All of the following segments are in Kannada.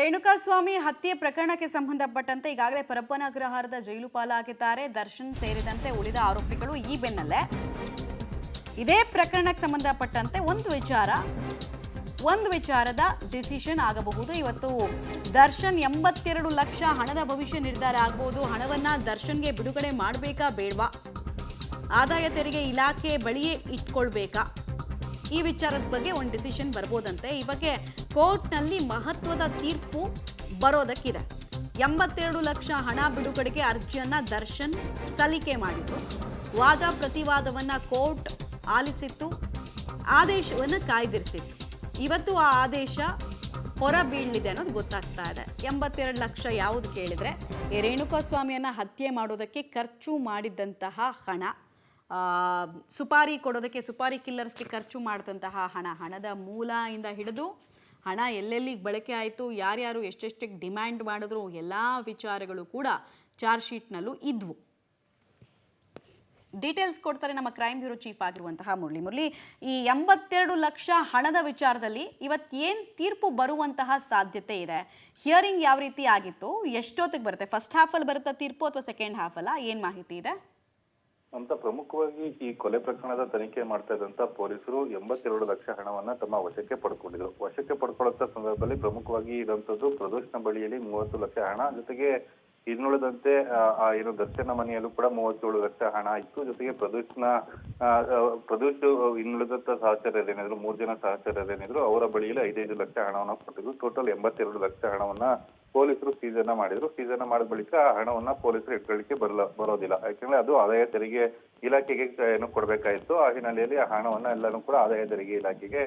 ರೇಣುಕಾಸ್ವಾಮಿ ಹತ್ಯೆ ಪ್ರಕರಣಕ್ಕೆ ಸಂಬಂಧಪಟ್ಟಂತೆ ಈಗಾಗಲೇ ಪರಪ್ಪನ ಅಗ್ರಹಾರದ ಜೈಲು ಪಾಲಾಗಿದ್ದಾರೆ ದರ್ಶನ್ ಸೇರಿದಂತೆ ಉಳಿದ ಆರೋಪಿಗಳು. ಈ ಬೆನ್ನಲ್ಲೇ ಇದೇ ಪ್ರಕರಣಕ್ಕೆ ಸಂಬಂಧಪಟ್ಟಂತೆ ಒಂದು ವಿಚಾರದ ಡಿಸಿಷನ್ ಆಗಬಹುದು. ಇವತ್ತು ದರ್ಶನ್ 82 ಲಕ್ಷ ಹಣದ ಭವಿಷ್ಯ ನಿರ್ಧಾರ ಆಗಬಹುದು. ಹಣವನ್ನ ದರ್ಶನ್ಗೆ ಬಿಡುಗಡೆ ಮಾಡಬೇಕಾ ಬೇಡವಾ, ಆದಾಯ ತೆರಿಗೆ ಇಲಾಖೆ ಬಳಿಯೇ ಇಟ್ಕೊಳ್ಬೇಕಾ, ಈ ವಿಚಾರದ ಬಗ್ಗೆ ಒಂದು ಡಿಸಿಷನ್ ಬರ್ಬೋದಂತೆ. ಈ ಬಗ್ಗೆ ಕೋರ್ಟ್ನಲ್ಲಿ ಮಹತ್ವದ ತೀರ್ಪು ಬರೋದಕ್ಕಿದೆ. 82 ಲಕ್ಷ ಹಣ ಬಿಡುಗಡೆಗೆ ಅರ್ಜಿಯನ್ನ ದರ್ಶನ್ ಸಲ್ಲಿಕೆ ಮಾಡಿದ್ರು. ವಾದ ಪ್ರತಿವಾದವನ್ನ ಕೋರ್ಟ್ ಆಲಿಸಿತ್ತು, ಆದೇಶವನ್ನು ಕಾಯ್ದಿರಿಸಿತ್ತು. ಇವತ್ತು ಆ ಆದೇಶ ಹೊರ ಬೀಳಲಿದೆ ಅನ್ನೋದು ಗೊತ್ತಾಗ್ತಾ ಇದೆ. 82 ಲಕ್ಷ ಯಾವುದು ಕೇಳಿದ್ರೆ ರೇಣುಕಾಸ್ವಾಮಿಯನ್ನ ಹತ್ಯೆ ಮಾಡೋದಕ್ಕೆ ಖರ್ಚು ಮಾಡಿದಂತಹ ಹಣ, ಸುಪಾರಿ ಕೊಡೋದಕ್ಕೆ, ಸುಪಾರಿ ಕಿಲ್ಲರ್ಸ್ಗೆ ಖರ್ಚು ಮಾಡಿದಂತಹ ಹಣದ ಮೂಲ ಇಂದ ಹಿಡಿದು ಹಣ ಎಲ್ಲೆಲ್ಲಿ ಬಳಕೆ ಆಯಿತು, ಯಾರ್ಯಾರು ಎಷ್ಟೆಷ್ಟಿಗೆ ಡಿಮ್ಯಾಂಡ್ ಮಾಡಿದ್ರು, ಎಲ್ಲ ವಿಚಾರಗಳು ಕೂಡ ಚಾರ್ಜ್ ಶೀಟ್ನಲ್ಲೂ ಇದ್ವು. ಡೀಟೇಲ್ಸ್ ಕೊಡ್ತಾರೆ ನಮ್ಮ ಕ್ರೈಮ್ ಬ್ಯೂರೋ ಚೀಫ್ ಆಗಿರುವಂತಹ ಮುರಳಿ. ಈ 82 ಲಕ್ಷ ಹಣದ ವಿಚಾರದಲ್ಲಿ ಇವತ್ತೇನು ತೀರ್ಪು ಬರುವಂತಹ ಸಾಧ್ಯತೆ ಇದೆ? ಹಿಯರಿಂಗ್ ಯಾವ ರೀತಿ ಆಗಿತ್ತು, ಎಷ್ಟೊತ್ತಿಗೆ ಬರುತ್ತೆ? ಫಸ್ಟ್ ಹಾಫಲ್ಲಿ ಬರುತ್ತಾ ತೀರ್ಪು ಅಥವಾ ಸೆಕೆಂಡ್ ಹಾಫಲ್ಲ? ಏನು ಮಾಹಿತಿ ಇದೆ ಅಂತ? ಪ್ರಮುಖವಾಗಿ ಈ ಕೊಲೆ ಪ್ರಕರಣದ ತನಿಖೆ ಮಾಡ್ತಾ ಇದ್ದಂತ ಪೊಲೀಸರು 82 ಲಕ್ಷ ಹಣವನ್ನ ತಮ್ಮ ವಶಕ್ಕೆ ಪಡ್ಕೊಂಡಿದ್ರು. ವಶಕ್ಕೆ ಪಡ್ಕೊಳ್ಳುವಂತ ಸಂದರ್ಭದಲ್ಲಿ ಪ್ರಮುಖವಾಗಿ ಇರುವಂತದ್ದು ಪ್ರದೋಷ್ನ ಬಳಿಯಲ್ಲಿ 30 ಲಕ್ಷ ಹಣ, ಜೊತೆಗೆ ಇನ್ನುಳಿದಂತೆ ಏನು ದರ್ಶನ ಮನೆಯಲ್ಲೂ ಕೂಡ 37 ಲಕ್ಷ ಹಣ ಇತ್ತು. ಜೊತೆಗೆ ಪ್ರದೋಷ್ ಇನ್ನುಳಿದಂತ ಸಹಚರರೇನಿದ್ರು, 3 ಜನ ಸಹಚರರೇನಿದ್ರು, ಅವರ ಬಳಿಯಲ್ಲಿ 5 ಲಕ್ಷ ಹಣವನ್ನ ಕೊಟ್ಟಿದ್ರು. ಟೋಟಲ್ 82 ಲಕ್ಷ ಹಣವನ್ನ ಪೊಲೀಸರು ಸೀಸನ್ನ ಮಾಡಿದ್ರು. ಸೀಸನ್ನ ಮಾಡಿದ ಬಳಿಕ ಆ ಹಣವನ್ನ ಪೊಲೀಸರು ಇಟ್ಕೊಳ್ಳಿಕ್ಕೆ ಬರೋದಿಲ್ಲ. ಯಾಕಂದ್ರೆ ಅದು ಆದಾಯ ತೆರಿಗೆ ಇಲಾಖೆಗೆ ಏನು ಕೊಡ್ಬೇಕಾಯ್ತು. ಆ ಹಿನ್ನೆಲೆಯಲ್ಲಿ ಆ ಹಣವನ್ನ ಎಲ್ಲಾನು ಕೂಡ ಆದಾಯ ತೆರಿಗೆ ಇಲಾಖೆಗೆ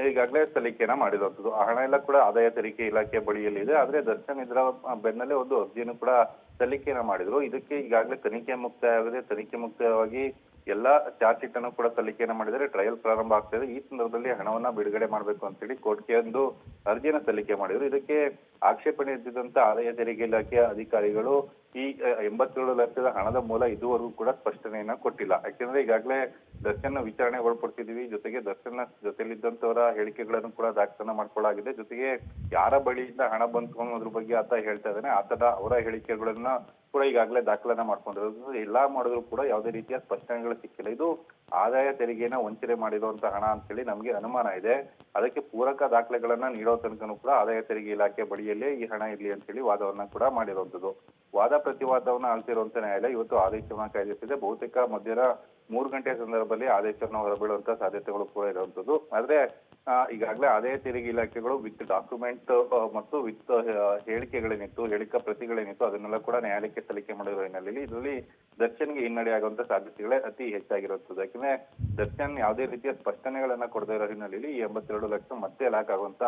ಈಗಾಗಲೇ ಸಲ್ಲಿಕೆಯನ್ನ ಮಾಡಿರುವಂತದ್ದು. ಆ ಹಣ ಎಲ್ಲ ಕೂಡ ಆದಾಯ ತೆರಿಗೆ ಇಲಾಖೆ ಬಳಿಯಲ್ಲಿ ಇದೆ. ಆದ್ರೆ ದರ್ಶನ್ ಇದರ ಬೆನ್ನಲ್ಲೇ ಒಂದು ಅರ್ಜಿಯನ್ನು ಕೂಡ ಸಲ್ಲಿಕೆಯನ್ನ ಮಾಡಿದ್ರು. ಇದಕ್ಕೆ ಈಗಾಗಲೇ ತನಿಖೆ ಮುಕ್ತಾಯ ಆಗಿದೆ. ತನಿಖೆ ಮುಕ್ತಾಯವಾಗಿ ಎಲ್ಲಾ ಚಾರ್ಜ್ ಶೀಟ್ ಅನ್ನು ಕೂಡ ಸಲ್ಲಿಕೆಯನ್ನ ಮಾಡಿದರೆ ಟ್ರಯಲ್ ಪ್ರಾರಂಭ ಆಗ್ತಾ ಇದೆ. ಈ ಸಂದರ್ಭದಲ್ಲಿ ಹಣವನ್ನ ಬಿಡುಗಡೆ ಮಾಡಬೇಕು ಅಂತ ಹೇಳಿ ಕೋರ್ಟ್ಗೆ ಒಂದು ಅರ್ಜಿಯನ್ನ ಸಲ್ಲಿಕೆ ಮಾಡಿದ್ರು. ಇದಕ್ಕೆ ಆಕ್ಷೇಪಣೆ ಎದ್ದಿದ್ದಂತ ಆದಾಯ ತೆರಿಗೆ ಇಲಾಖೆಯ ಅಧಿಕಾರಿಗಳು ಈ 87 ಲಕ್ಷದ ಹಣದ ಮೂಲ ಇದುವರೆಗೂ ಕೂಡ ಸ್ಪಷ್ಟನೆಯನ್ನ ಕೊಟ್ಟಿಲ್ಲ. ಯಾಕೆಂದ್ರೆ ಈಗಾಗಲೇ ದರ್ಶನ್ ವಿಚಾರಣೆ ಒಳಪಡ್ತಿದೀವಿ. ಜೊತೆಗೆ ದರ್ಶನ್ ಜೊತೆಲಿದ್ದಂತವರ ಹೇಳಿಕೆಗಳನ್ನು ಕೂಡ ದಾಖಲನ ಮಾಡ್ಕೊಳ್ಳಾಗಿದೆ. ಜೊತೆಗೆ ಯಾರ ಬಳಿಯಿಂದ ಹಣ ಬಂತು ಅನ್ನೋದ್ರ ಬಗ್ಗೆ ಆತ ಹೇಳ್ತಾ ಇದ್ದಾನೆ. ಆತನ ಅವರ ಹೇಳಿಕೆಗಳನ್ನ ಕೂಡ ಈಗಾಗಲೇ ದಾಖಲನ ಮಾಡ್ಕೊಂಡಿರೋದು. ಎಲ್ಲಾ ಮಾಡಿದ್ರು ಕೂಡ ಯಾವುದೇ ರೀತಿಯ ಸ್ಪಷ್ಟನೆಗಳು ಸಿಕ್ಕಿಲ್ಲ. ಇದು ಆದಾಯ ತೆರಿಗೆನ ವಂಚನೆ ಮಾಡಿರುವಂತ ಹಣ ಅಂತ ಹೇಳಿ ನಮ್ಗೆ ಅನುಮಾನ ಇದೆ. ಅದಕ್ಕೆ ಪೂರಕ ದಾಖಲೆಗಳನ್ನ ನೀಡೋ ತನಕನೂ ಕೂಡ ಆದಾಯ ತೆರಿಗೆ ಇಲಾಖೆ ಬಳಿಯಲ್ಲೇ ಈ ಹಣ ಇರ್ಲಿ ಅಂತ ಹೇಳಿ ವಾದವನ್ನ ಕೂಡ ಮಾಡಿರುವಂತದ್ದು. ವಾದ ಪ್ರತಿವಾದವನ್ನ ಆಲಿಸಿರುವಂತ ನ್ಯಾಯಾಲಯ ಇವತ್ತು ಆದೇಶವನ್ನ ಕಾಯ್ದಿರಿಸಿದೆ. ಬಹುತೇಕ ಮಧ್ಯಾಹ್ನ 3 ಗಂಟೆ ಸಂದರ್ಭದಲ್ಲಿ ಆದೇಶವನ್ನು ಹೊರಬೀಳುವಂತ ಸಾಧ್ಯತೆಗಳು ಕೂಡ ಇರುವಂತದ್ದು. ಆದ್ರೆ ಈಗಾಗಲೇ ಆದಾಯ ತೆರಿಗೆ ಇಲಾಖೆಗಳು ವಿತ್ ಡಾಕ್ಯುಮೆಂಟ್ ಮತ್ತು ವಿತ್ ಹೇಳಿಕೆಗಳೇನಿತ್ತು, ಹೇಳಿಕಾ ಪ್ರತಿಗಳೇನಿತ್ತು, ಅದನ್ನೆಲ್ಲ ಕೂಡ ನ್ಯಾಯಾಲಯಕ್ಕೆ ಸಲ್ಲಿಕೆ ಮಾಡಿರೋ ಹಿನ್ನೆಲೆಯಲ್ಲಿ ಇದರಲ್ಲಿ ದರ್ಶನ್ಗೆ ಹಿನ್ನಡೆ ಆಗುವಂತ ಸಾಧ್ಯತೆಗಳೇ ಅತಿ ಹೆಚ್ಚಾಗಿರುತ್ತದೆ. ಯಾಕಂದ್ರೆ ದರ್ಶನ್ ಯಾವುದೇ ರೀತಿಯ ಸ್ಪಷ್ಟನೆಗಳನ್ನ ಕೊಡದೇ ಇರೋ ಹಿನ್ನೆಲೆಯಲ್ಲಿ ಈ 82 ಲಕ್ಷ ಮತ್ತೆ ಲಾಕ್ ಆಗುವಂತ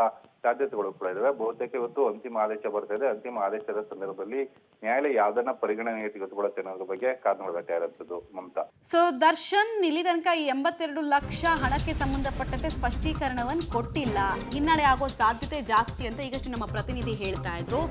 ಸಾಧ್ಯತೆಗಳು ಕೂಡ ಇದಾವೆ. ಬಹುತೇಕ ಇವತ್ತು ಅಂತಿಮ ಆದೇಶ ಬರ್ತಾ ಇದೆ. ಅಂತಿಮ ಆದೇಶದ ಸಂದರ್ಭದಲ್ಲಿ ನ್ಯಾಯಾಲಯ ಯಾವ್ದನ್ನ ಪರಿಗಣನೆಗೆ ತೆಗೆದುಕೊಳ್ಳುತ್ತೆ ಅನ್ನೋದ್ರ ಬಗ್ಗೆ ಕಾದು ನೋಡಬೇಕಾಗಿರುತ್ತದೆ. ಮಮತಾ, ಸೊ ದರ್ಶನ್ ಇಲ್ಲಿ ತನಕ ಈ 82 ಲಕ್ಷ ಹಣಕ್ಕೆ ಸಂಬಂಧಪಟ್ಟಂತೆ ಸ್ಪಷ್ಟೀಕರಣವನ್ನು ಕೊಟ್ಟಿಲ್ಲ. ಹಿನ್ನಡೆ ಆಗೋ ಸಾಧ್ಯತೆ ಜಾಸ್ತಿ ಅಂತ ಈಗಷ್ಟು ನಮ್ಮ ಪ್ರತಿನಿಧಿ ಹೇಳ್ತಾ ಇದ್ರು.